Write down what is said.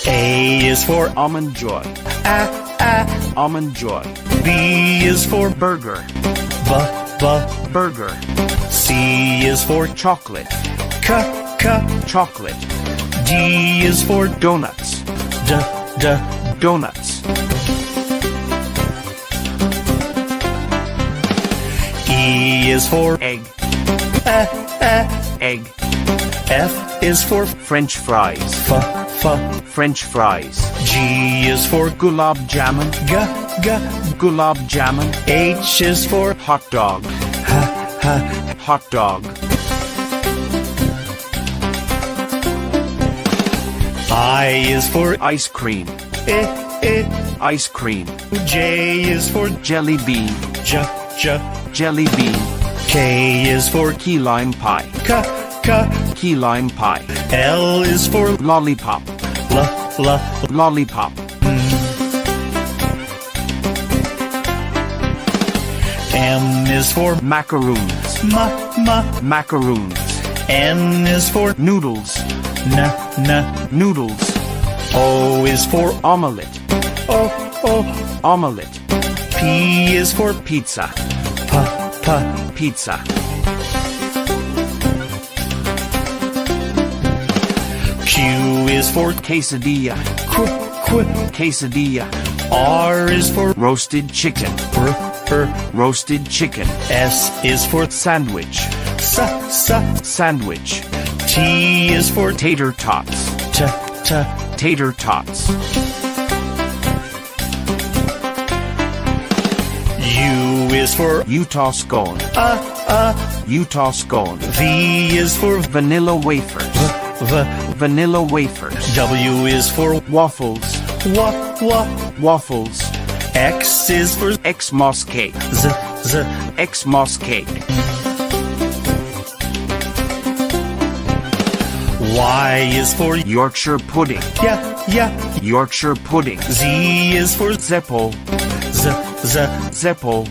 A is for Almond Joy. Almond Joy. B is for Burger. Burger. C is for Chocolate. Chocolate. D is for Donuts. Donuts. E is for Egg. Egg. F is for French fries. French fries. G is for Gulab jamun. Gulab jamun. H is for Hot dog. Hot dog. I is for Ice cream. Ice cream. J is for Jelly bean. Jelly bean. K is for Key lime pie. Key lime pie. L is for Lollipop. Lollipop. M is for Macaroons. Macaroons. N is for Noodles. Noodles. O is for Omelette. Omelette. P is for Pizza. Pizza. Q is for Quesadilla. Quesadilla. R is for Roasted chicken. Roasted chicken. S is for Sandwich. Sandwich. T is for Tater tots. Tater tots. U is for Utah scone. Utah scone. V is for Vanilla wafers. Vanilla wafers. W is for Waffles. Waffles. X is for Xmas cake. Xmas cake. Y is for Yorkshire pudding. Yorkshire pudding. Z is for Zeppo. Zeppo.